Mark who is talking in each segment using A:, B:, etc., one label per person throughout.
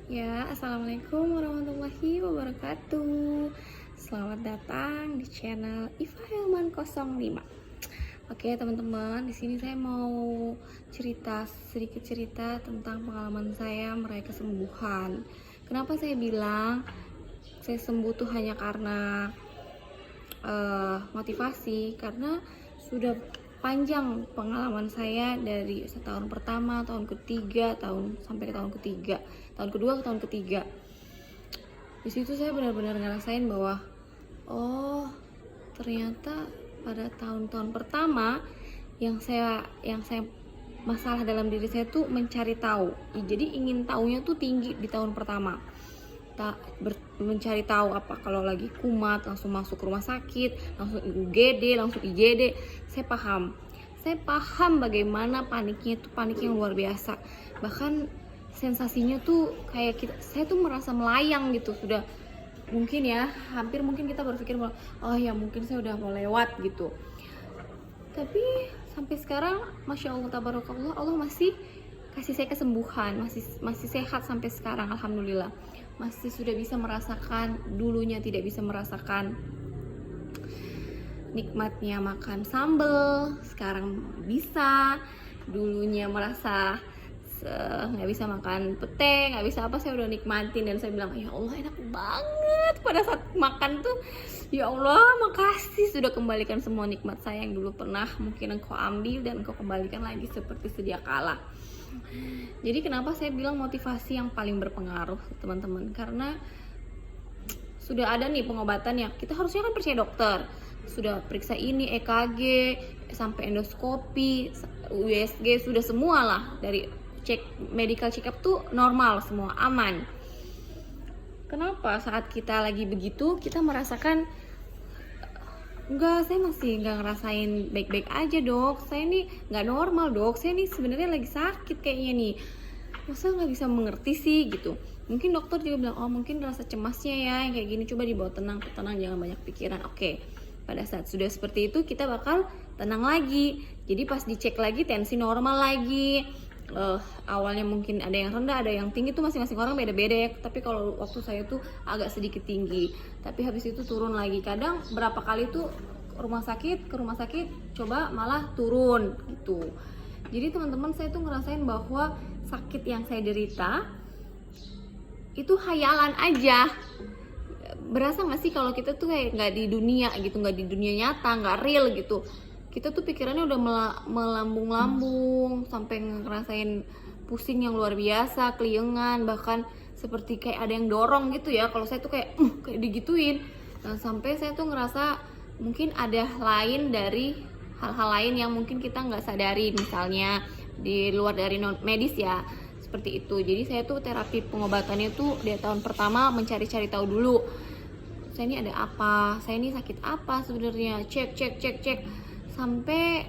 A: Ya, assalamualaikum warahmatullahi wabarakatuh. Selamat datang di channel Iva Hilman 05. Oke, teman-teman, di sini saya mau sedikit cerita tentang pengalaman saya meraih kesembuhan. Kenapa saya bilang saya sembuh tuh hanya karena motivasi? Karena sudah panjang pengalaman saya dari setahun pertama, tahun ketiga, sampai ke tahun ketiga, tahun kedua ke tahun ketiga. Di situ saya benar-benar ngerasain bahwa ternyata pada tahun-tahun pertama yang saya masalah dalam diri saya tuh mencari tahu. Jadi ingin tahunya tuh tinggi di tahun pertama. Mencari tahu apa, kalau lagi kumat langsung masuk rumah sakit, langsung UGD, langsung IGD. Saya paham bagaimana paniknya itu panik yang luar biasa. Bahkan sensasinya tuh kayak saya tuh merasa melayang gitu. Sudah mungkin kita berpikir bahwa mungkin saya udah mau lewat gitu. Tapi sampai sekarang masya Allah tabarakallah, Allah masih kasih saya kesembuhan, masih sehat sampai sekarang, alhamdulillah. Masih sudah bisa merasakan, dulunya tidak bisa merasakan nikmatnya makan sambal, sekarang bisa. Dulunya merasa nggak bisa makan pete, nggak bisa apa, saya udah nikmatin dan saya bilang ya Allah enak banget pada saat makan tuh. Ya Allah, makasih sudah kembalikan semua nikmat saya yang dulu pernah mungkin engkau ambil dan engkau kembalikan lagi seperti sedia kala. Jadi kenapa saya bilang motivasi yang paling berpengaruh, teman-teman? Karena sudah ada nih pengobatan ya, kita harusnya kan percaya dokter. Sudah periksa ini, EKG, sampai endoskopi, USG, sudah semua lah. Dari medical check up tuh normal, semua aman. Kenapa saat kita lagi begitu kita merasakan enggak, saya masih nggak ngerasain baik-baik aja dok, saya nih nggak normal dok, saya nih sebenarnya lagi sakit kayaknya nih, masa nggak bisa mengerti sih gitu. Mungkin dokter juga bilang mungkin rasa cemasnya ya yang kayak gini, coba dibawa tenang, jangan banyak pikiran. Oke, pada saat sudah seperti itu kita bakal tenang lagi. Jadi pas dicek lagi tensi normal lagi. Awalnya mungkin ada yang rendah, ada yang tinggi, tuh masing-masing orang beda-beda ya. Tapi kalau waktu saya tuh agak sedikit tinggi, tapi habis itu turun lagi. Kadang berapa kali tuh ke rumah sakit coba malah turun gitu. Jadi teman-teman, saya tuh ngerasain bahwa sakit yang saya derita itu khayalan aja. Berasa nggak sih kalau kita tuh kayak nggak di dunia gitu, nggak di dunia nyata, nggak real gitu. Kita tuh pikirannya udah melambung-lambung sampai ngerasain pusing yang luar biasa, keliengan, bahkan seperti kayak ada yang dorong gitu ya. Kalau saya tuh kayak digituin. Nah, sampai saya tuh ngerasa mungkin ada lain dari hal-hal lain yang mungkin kita nggak sadari, misalnya di luar dari non medis ya, seperti itu. Jadi saya tuh terapi pengobatannya tuh di tahun pertama mencari-cari tahu dulu, saya ini ada apa, saya ini sakit apa sebenarnya, cek sampai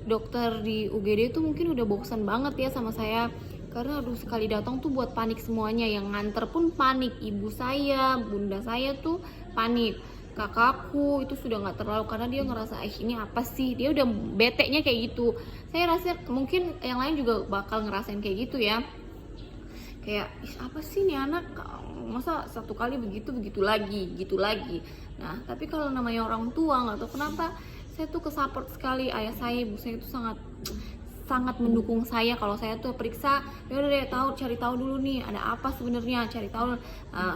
A: dokter di UGD tuh mungkin udah bosan banget ya sama saya, karena sekali datang tuh buat panik semuanya. Yang nganter pun panik, ibu saya, bunda saya tuh panik, kakakku itu sudah nggak terlalu, karena dia ngerasa ini apa sih, dia udah bete-nya kayak gitu. Saya rasa mungkin yang lain juga bakal ngerasain kayak gitu ya, kayak apa sih nih anak, masa satu kali begitu lagi. Nah tapi kalau namanya orang tua, nggak tahu kenapa saya tuh kesupport sekali. Ayah saya, ibu saya itu sangat mendukung saya. Kalau saya tuh periksa, ya udah deh, cari tahu dulu nih ada apa sebenarnya, cari tahu.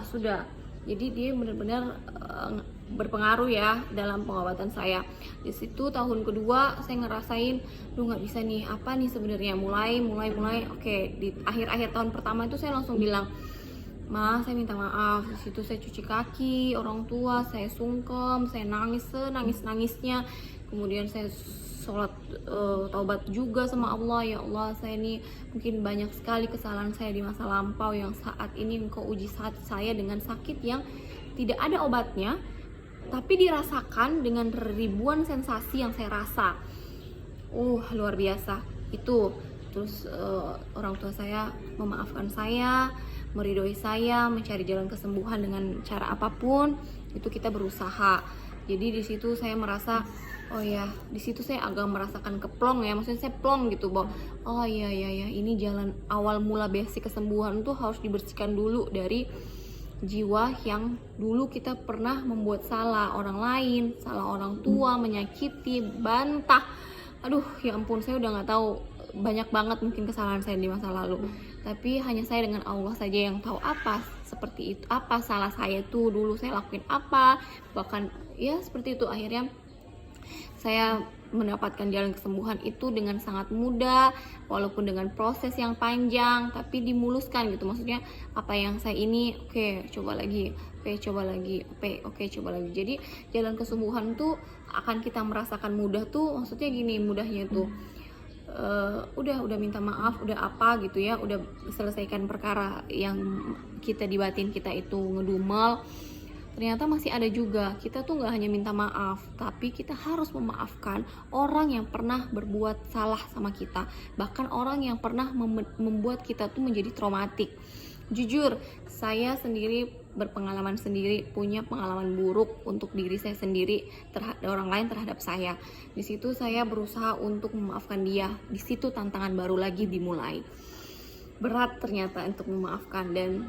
A: Sudah, jadi dia benar-benar berpengaruh ya dalam pengobatan saya. Di situ tahun kedua saya ngerasain nggak bisa nih, apa nih sebenarnya, mulai oke. Di akhir tahun pertama itu saya langsung bilang, Ma, saya minta maaf. Di situ saya cuci kaki orang tua, saya sungkem, saya nangis senangis-nangisnya. Kemudian saya sholat taubat juga sama Allah. Ya Allah, saya ini mungkin banyak sekali kesalahan saya di masa lampau, yang saat ini Engkau uji saya dengan sakit yang tidak ada obatnya, tapi dirasakan dengan ribuan sensasi yang saya rasa. Luar biasa itu. Terus orang tua saya memaafkan saya, meridhoi saya, mencari jalan kesembuhan dengan cara apapun itu kita berusaha. Jadi di situ saya merasa oh ya, di situ saya agak merasakan keplong ya, maksudnya saya plong gitu bahwa oh iya ini jalan awal mula basic kesembuhan tuh harus dibersihkan dulu dari jiwa yang dulu kita pernah membuat salah orang lain, salah orang tua, menyakiti, bantah. Aduh, ya ampun, saya udah nggak tahu, banyak banget mungkin kesalahan saya di masa lalu. Tapi hanya saya dengan Allah saja yang tahu apa seperti itu, apa salah saya tuh dulu saya lakuin apa, bahkan ya seperti itu. Akhirnya saya mendapatkan jalan kesembuhan itu dengan sangat mudah, walaupun dengan proses yang panjang, tapi dimuluskan gitu. Maksudnya apa yang saya ini, oke, coba lagi, oke, coba lagi, oke, coba lagi. Jadi jalan kesembuhan tuh akan kita merasakan mudah tuh, maksudnya gini, mudahnya tuh udah minta maaf, udah apa gitu ya, udah selesaikan perkara yang kita di batin kita itu ngedumel. Ternyata masih ada juga, kita tuh nggak hanya minta maaf, tapi kita harus memaafkan orang yang pernah berbuat salah sama kita, bahkan orang yang pernah membuat kita tuh menjadi traumatik. Jujur, saya sendiri berpengalaman sendiri, punya pengalaman buruk untuk diri saya sendiri terhadap orang lain, terhadap saya. Di situ saya berusaha untuk memaafkan dia. Di situ tantangan baru lagi dimulai. Berat ternyata untuk memaafkan, dan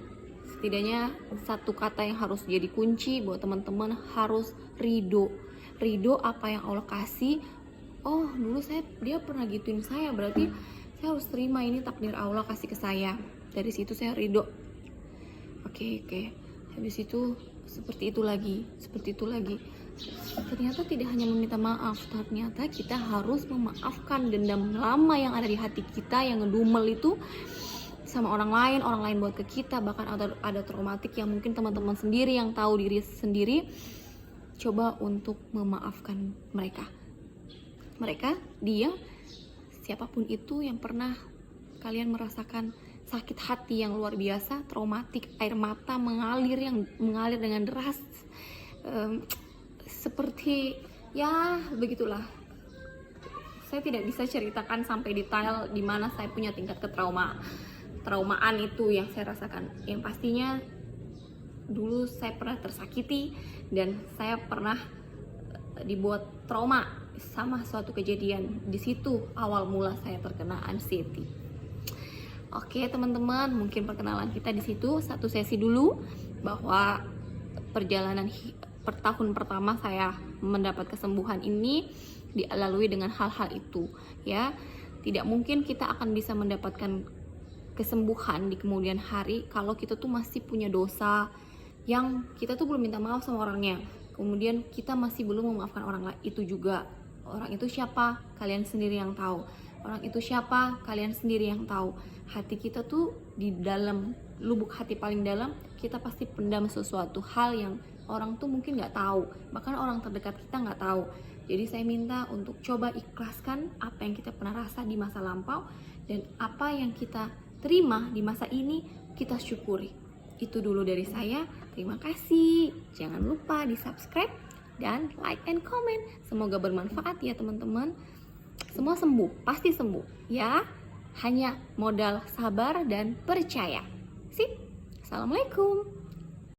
A: setidaknya satu kata yang harus jadi kunci buat teman-teman, harus ridho. Ridho apa yang Allah kasih. Oh, dulu dia pernah gituin saya, berarti saya harus terima, ini takdir Allah kasih ke saya. Dari situ saya ridho. Oke. Habis itu seperti itu lagi. Ternyata tidak hanya meminta maaf, ternyata kita harus memaafkan dendam lama yang ada di hati kita, yang ngedumel itu sama orang lain buat ke kita, bahkan ada traumatik yang mungkin teman-teman sendiri yang tahu diri sendiri. Coba untuk memaafkan mereka, dia, siapapun itu yang pernah kalian merasakan sakit hati yang luar biasa, traumatik, air mata mengalir dengan deras, seperti ya begitulah. Saya tidak bisa ceritakan sampai detail di mana saya punya tingkat ketraumaan itu yang saya rasakan. Yang pastinya dulu saya pernah tersakiti dan saya pernah dibuat trauma sama suatu kejadian. Di situ awal mula saya terkena anxiety. Oke teman-teman, mungkin perkenalan kita di situ satu sesi dulu, bahwa perjalanan per tahun pertama saya mendapat kesembuhan ini dilalui dengan hal-hal itu ya. Tidak mungkin kita akan bisa mendapatkan kesembuhan di kemudian hari kalau kita tuh masih punya dosa yang kita tuh belum minta maaf sama orangnya, kemudian kita masih belum memaafkan orang lain. Itu juga, orang itu siapa? Kalian sendiri yang tahu. Orang itu siapa? Kalian sendiri yang tahu. Hati kita tuh di dalam lubuk hati paling dalam, kita pasti pendam sesuatu hal yang orang tuh mungkin nggak tahu, bahkan orang terdekat kita nggak tahu. Jadi saya minta untuk coba ikhlaskan apa yang kita pernah rasa di masa lampau, dan apa yang kita terima di masa ini kita syukuri. Itu dulu dari saya. Terima kasih. Jangan lupa di subscribe dan like and comment. Semoga bermanfaat ya teman-teman. Semua sembuh, pasti sembuh ya. Hanya modal sabar dan percaya. Sip. Assalamualaikum.